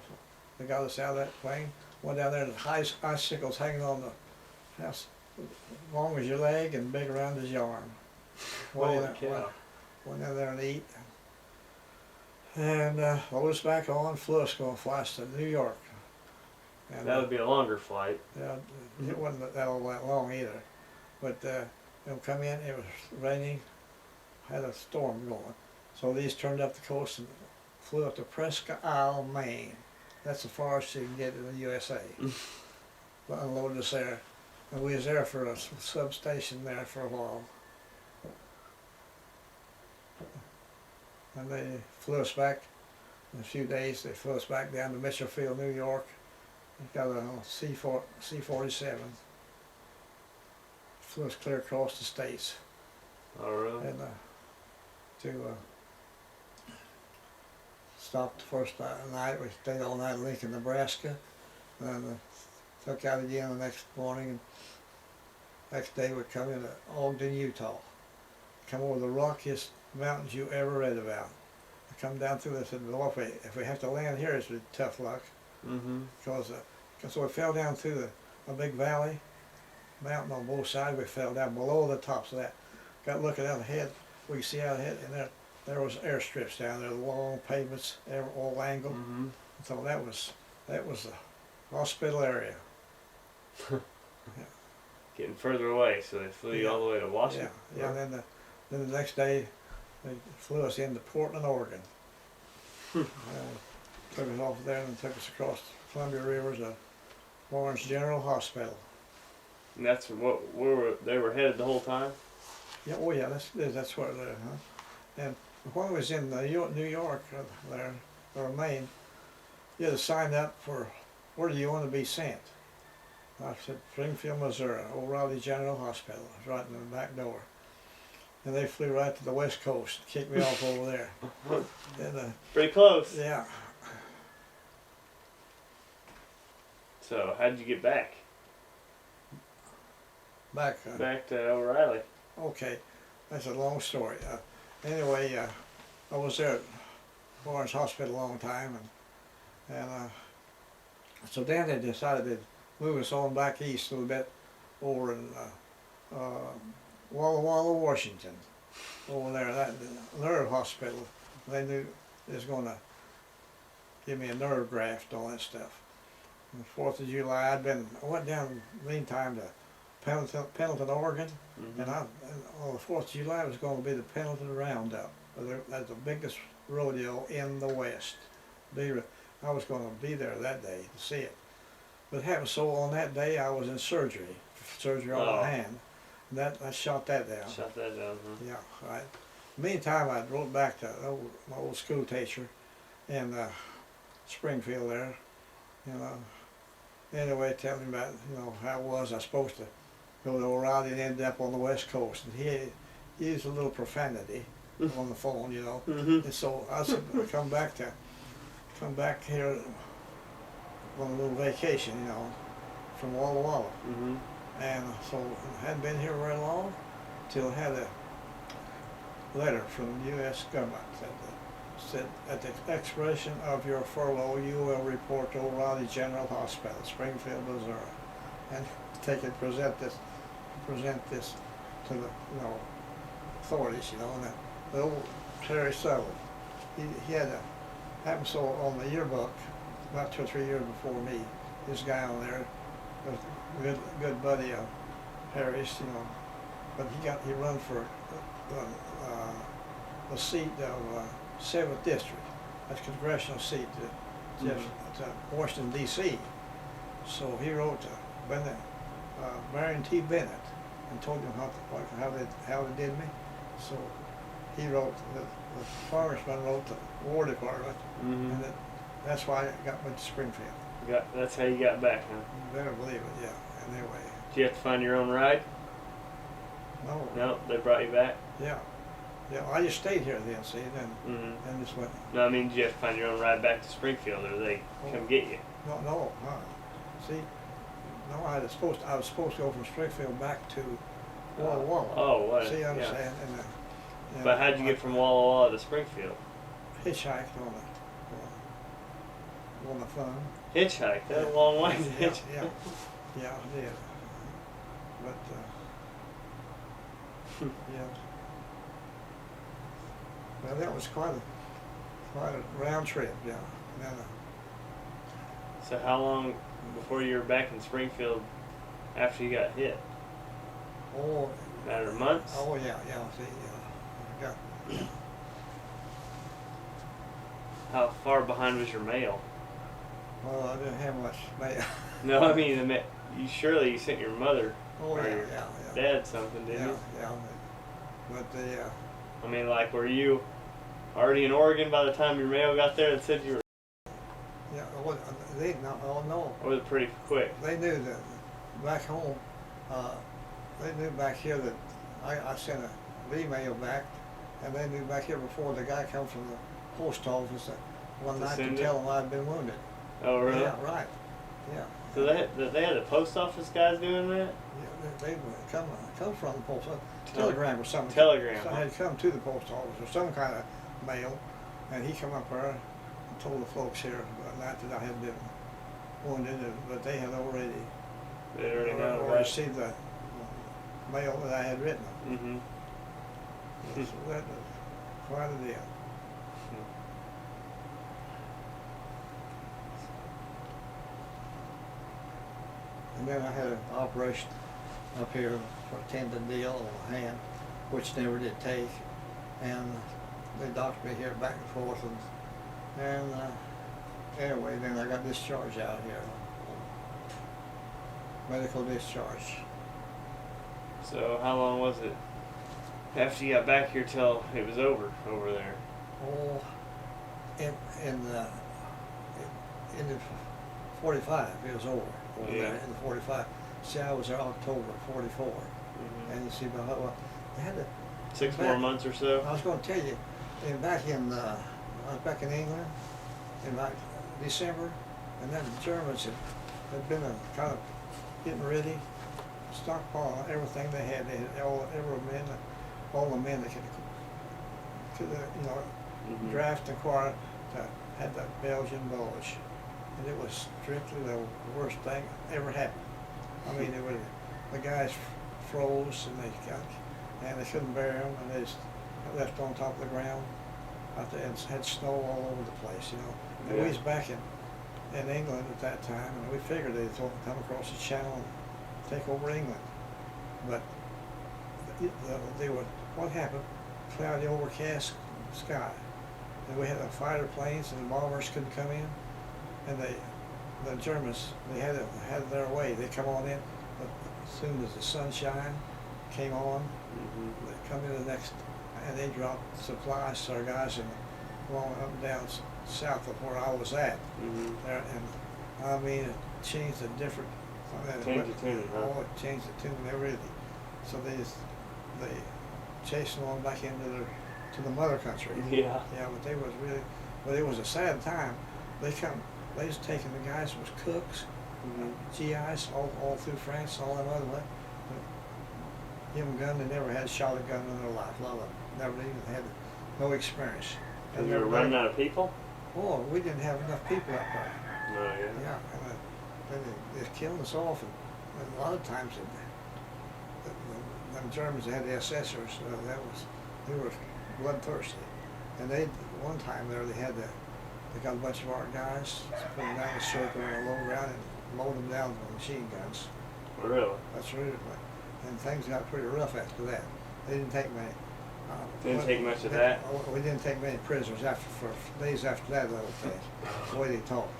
They got us out of that plane. Went down there, and the icicles hanging on the house, as long as your leg and big around as your arm. Went down there and eat. And loaded us back on, flew us going to fly us to New York. And, that would be a longer flight. Yeah, it wasn't that long either. But they'll come in, it was raining, had a storm going. So these turned up the coast and flew up to Presque Isle, Maine. That's the farthest you can get in the USA. Unloaded us there. And we was there for a substation there for a while. And they flew us back in a few days. They flew us back down to Mitchellfield, New York. We got a C-47. Flew us clear across the states. Oh, really? And stopped the first night. We stayed all night in Lincoln, Nebraska. And then took out again the next morning. And next day we come into Ogden, Utah. Come over the rockiest mountains you ever read about. I come down through this, and if we have to land here, it's tough luck. Because so we fell down through a big valley, mountain on both sides. We fell down below the tops of that. Got looking out ahead. We could see out ahead, and there was airstrips down there, long pavements, all angled. Mm-hmm. So that was the hospital area. Getting further away, so they flew you all the way to Washington. Yeah. And then the next day, they flew us into Portland, Oregon. Took us off there and took us across the Columbia River to Lawrence General Hospital. And that's they were headed the whole time. Yeah, oh yeah, that's where they're, huh? And when I was in New York there, or Maine, you had to sign up for where do you want to be sent. I said Springfield, Missouri, O'Reilly General Hospital, right in the back door. And they flew right to the West Coast, kicked me off over there. And, pretty close. yeah. So how'd you get back? Back to O'Reilly. Okay, that's a long story. Anyway, I was there at Lawrence Hospital a long time, and so then they decided to move us on back east a little bit, over in Walla Walla, Washington, over there. That nerve hospital. They knew they was going to give me a nerve graft, all that stuff. On the 4th of July, I went down meantime to Pendleton, Oregon, Mm-hmm. and on the 4th of July was going to be the Pendleton Roundup. That's the biggest rodeo in the West. I was going to be there that day to see it. But it happened so on that day I was in surgery on my hand. And I shot that down. Shot that down, huh? Yeah, right. Meantime, I wrote back to my old school teacher in Springfield there, anyway, telling him about, how it was I was supposed to go to O'Reilly and end up on the West Coast. And he used a little profanity on the phone, Mm-hmm. And so I said, come back here on a little vacation, from Walla Walla. Mm-hmm. And so I hadn't been here very long till I had a letter from the U.S. government that said, at the expiration of your furlough, you will report to O'Reilly General Hospital, Springfield, Missouri, and present this to the authorities, and the old Terry Sutherland, he had happened so on the yearbook about 2 or 3 years before me. This guy on there was a good buddy of Harry's, but he run for the seat of 7th District. That's a congressional seat to Washington, D.C. So he wrote to Marion T. Bennett and told him how they did me. So he wrote, the congressman wrote to the War Department, Mm-hmm. and that's why I got went to Springfield. That's how you got back, huh? You better believe it, yeah. Anyway, Did you have to find your own ride? no. No, they brought you back. Yeah. Yeah, I just stayed here then, see, Mm-hmm. and just went, No, I mean, did you have to find your own ride back to Springfield, or they come get you? no, see, no, I was supposed to go from Springfield back to Walla Walla. Oh, what? See, you Yeah. understand? And, But how'd you get from Walla Walla to Springfield? Hitchhiked on the phone. Hitchhike. That's a long way to Yeah, hitch. yeah, yeah, I did. But, yeah. Well, that was quite a round trip, yeah. And then, So how long before you were back in Springfield after you got hit? Matter of months? Oh, yeah, see, yeah. How far behind was your mail? Well, I didn't have much mail. No, I mean, you sent your mother Oh, or yeah, your yeah. dad something, didn't you? Yeah. But I mean, like, were you already in Oregon by the time your mail got there and said you were, yeah, no. or was it pretty quick? They knew that back home, they knew back here that I sent an email back, and they knew back here before the guy come from the post office one night to send tell them I'd been wounded. Oh, really? Yeah, right. Yeah. So they had the post office guys doing that? Yeah, they would come from the post office. Telegram or something. Telegram, So I had come to the post office or some kind of mail, and he come up there and told the folks here that night that I had been wounded, but they had already They already know or about it. received the mail that I had written them. Mm-hmm. So that was quite a deal. And then I had an operation up here for a tendon deal on the hand, which never did take. And they doctored me here back and forth. And anyway, then I got discharged out here. Medical discharge. So how long was it after you got back here till it was over there? Oh, in the 45, it was over Yeah. there in the 45. See, I was there October 44. Mm-hmm. And you see, well, they had to, 6 back- more months or so? I was going to tell you, I was back in England in about December, and then the Germans had been kind of getting ready, stockpile everything they had. They had all the men that could Mm-hmm. draft and acquire had that Belgian bulge, and it was strictly the worst thing ever happened. I mean, the guys froze and they couldn't bear them, and they just left on top of the ground out there, and had snow all over the place, you know. And Yeah. we was back in England at that time, and we figured they'd come across the channel and take over England. But what happened? Cloudy, overcast sky. And we had the fighter planes, and the bombers couldn't come in. And the Germans, they had their way. They come on in, but as soon as the sunshine came on, Mm-hmm. they come in the next, and they dropped supplies to our guys along up and down south of where I was at. Mm-hmm. There, and I mean, it changed a different. Changed the tune, huh? Oh, it changed the tune, everything. So they chased them on back into the mother country. Yeah. Yeah, but it was a sad time. They was taking the guys who was cooks, Mm-hmm. GIs all through France, all them other way. Give them a gun, they never had shot a gun in their life. A lot of them never even had no experience. And you were running out of people? Oh, we didn't have enough people up there. No, yeah. Yeah, and then they killed us off, and a lot of times them Germans had the SSers. They were bloodthirsty, and one time there they got a bunch of our guys, put them down in a circle on a low ground and mowed them down with machine guns. Really? That's really, and things got pretty rough after that. They didn't take many. Didn't take much of that? We didn't take many prisoners for days after that. The way they talked.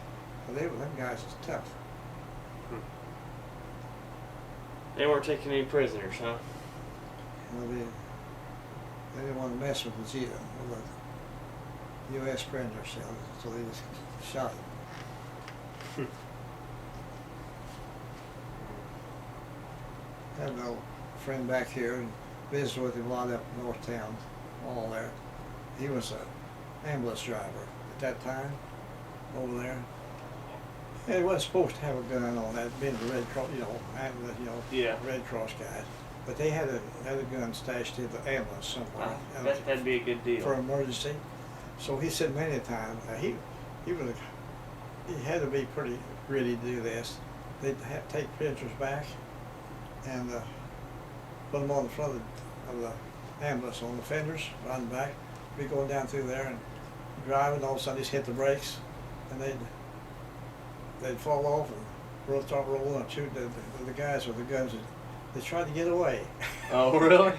But them guys was tough. They weren't taking any prisoners, huh? They didn't want to mess with the U.S. prisoners, so they just shot them. I had an old friend back here and visited with him a lot up north town, all there. He was an ambulance driver at that time over there. And he wasn't supposed to have a gun on that, being the Red Cross, ambulance, Yeah. Red Cross guys. But they had a gun stashed in the ambulance somewhere. That'd be a good deal. For emergency. So he said many times, he had to be pretty gritty to do this. They'd take prisoners back and put them on the front of the ambulance on the fenders, run back. Be going down through there and driving, all of a sudden just hit the brakes, and they'd fall off and start rolling and shoot the guys with the guns. They tried to get away. Oh, really?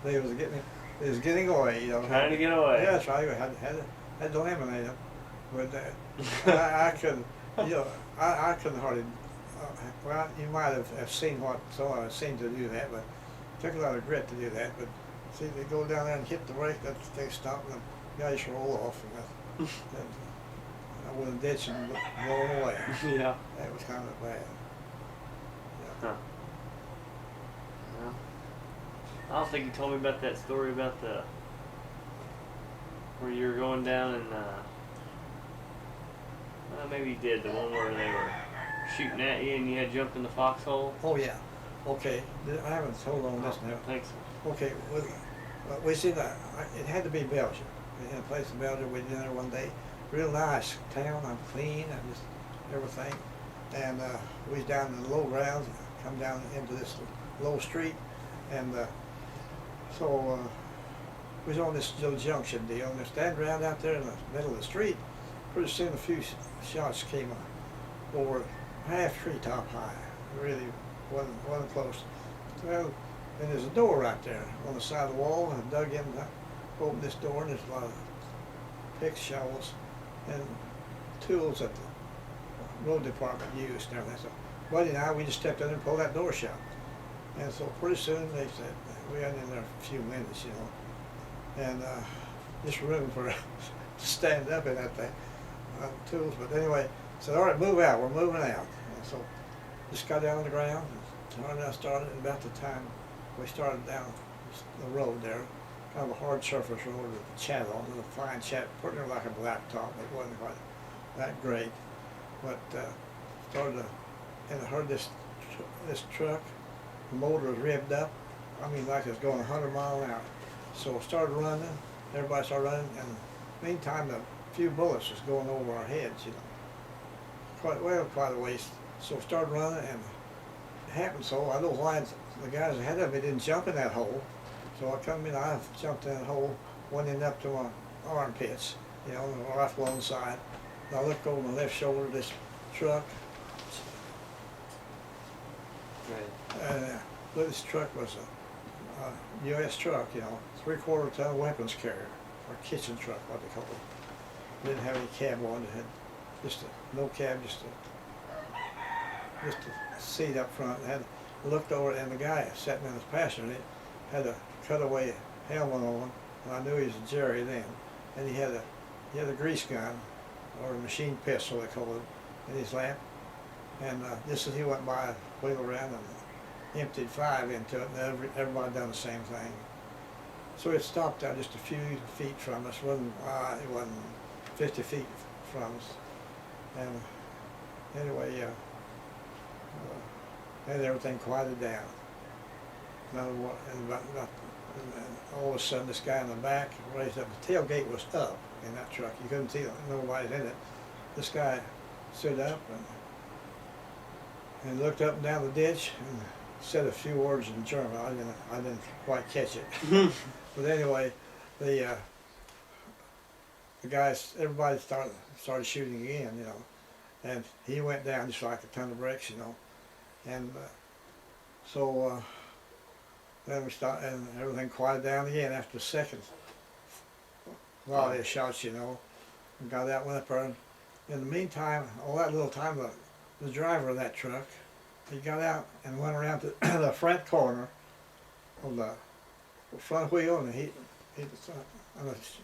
They was getting away, Trying to get away. Yeah, that's right. Had to eliminate them. But I couldn't, I couldn't hardly. Well, you might have seen what someone had seen to do that, but it took a lot of grit to do that. But see, they go down there and hit the brake, they stop, and the guys roll off, and I was in a ditch and blown away. Yeah. That was kind of bad. Yeah. Huh. Well, I don't think you told me about that story about where you were going down and well, maybe you did, the one where they were shooting at you and you had to jump in the foxhole. Oh yeah. Okay. I haven't told on this now. Thanks. Okay. We see that it had to be Belgium. In a place in Belgium, we did there one day. Real nice town. I'm clean. I'm just everything. and we was down in the low grounds, come down into this low street, and so we was on this little junction deal, and they're standing around out there in the middle of the street. Pretty soon a few shots came over half treetop high. Really wasn't close. Well, and there's a door right there on the side of the wall, and I dug in, opened this door, and there's a lot of picks, shovels, and tools that the road department used and everything. So Buddy and I, we just stepped in and pulled that door shut. And so pretty soon they said, we had in there a few minutes, you know, and just room for to stand up in that thing, tools. But anyway, said, all right, move out, we're moving out. And so just got down on the ground, and turned and started, and about the time we started down the road there, kind of a hard surface road with chat on it, a fine chat, putting it like a blacktop. It wasn't quite that great, but started to, and I heard this truck, the motor was revved up. I mean, like it was going 100 miles an hour. So I started running, everybody started running, and meantime, a few bullets was going over our heads, you know, quite a ways. So I started running, and it happened so, I don't know why the guys ahead of me didn't jump in that hole. So I come in, I jumped in that hole, went in up to my armpits, you know, the rifle on the side. And I looked over my left shoulder, this truck, Right. this truck was a U.S. truck, you know, 3/4 ton weapons carrier, or kitchen truck, what they call it. Didn't have any cab on it, had just no cab, just a seat up front. Had looked over it, and the guy sitting in his passenger had a cutaway helmet on, and I knew he was a Jerry then. And he had a grease gun, or a machine pistol they call it, in his lap. And just as he went by, wheeled around and emptied 5 into it, and everybody done the same thing. So it stopped out just a few feet from us. It wasn't 50 feet from us. And anyway, and everything quieted down. And all of a sudden, this guy in the back raised up. The tailgate was up in that truck. You couldn't see nobody in it. This guy stood up and looked up and down the ditch and said a few words in German. I didn't quite catch it. But anyway, the guys, everybody started shooting again, you know, and he went down just like a ton of bricks, you know, and so then we started, and everything quieted down again after the second volley of shots, you know, and got that one up there. And in the meantime, all that little time, the driver of that truck, he got out and went around to the front corner of the front wheel, and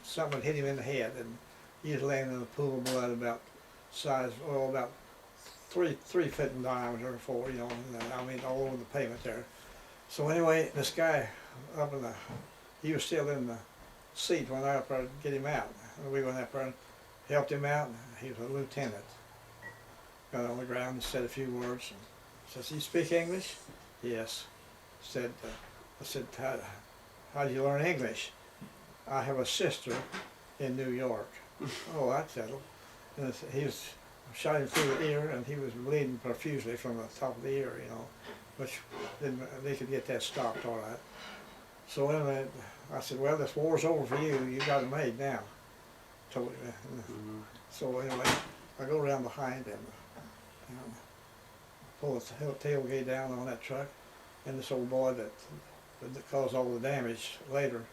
something hit him in the head, and he was laying in a pool of blood about about 3 feet in diameter, 4, you know, and, I mean, all over the pavement there. So anyway, this guy up he was still in the seat when I up there to get him out. And we went up there and helped him out. He was a lieutenant. Got on the ground and said a few words. And says, "You speak English?" "Yes." I said, "How do you learn English?" "I have a sister in New York." "Oh, that's settled." And he was shot him through the ear, and he was bleeding profusely from the top of the ear, you know, which they could get that stopped all right. So anyway, I said, "Well, this war's over for you. You got it made now." Told him. So anyway, I go around behind him and pull the tailgate down on that truck, and this old boy that caused all the damage later,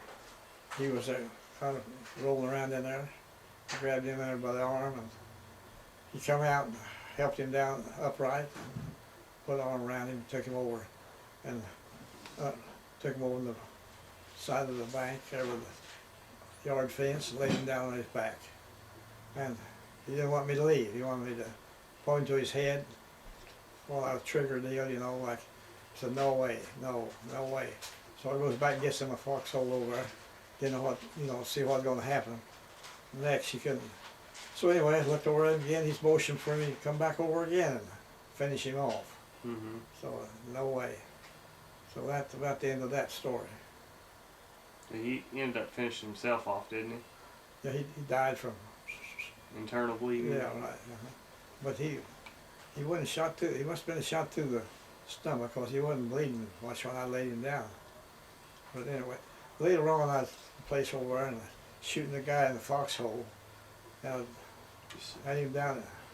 he was there kind of rolling around in there. I grabbed him there by the arm, and he come out and helped him down upright, put an arm around him, took him over, and took him over the side of the bank over the yard fence, and laid him down on his back. And he didn't want me to leave. He wanted me to point to his head while I was trigger deal, you know, like, I said, "No way, no way." So I goes back and gets him a foxhole over there. Didn't know what, you know, see what's going to happen next. He couldn't. So anyway, I looked over him again. He's motioning for me to come back over again and finish him off. So no way. So that's about the end of that story. He ended up finishing himself off, didn't he? Yeah, he died from internal bleeding. Yeah, right. But he He wasn't shot through. He must have been shot through the stomach because he wasn't bleeding much when I laid him down. But anyway, later on I was in a place over there and shooting the guy in the foxhole. And I had him down there.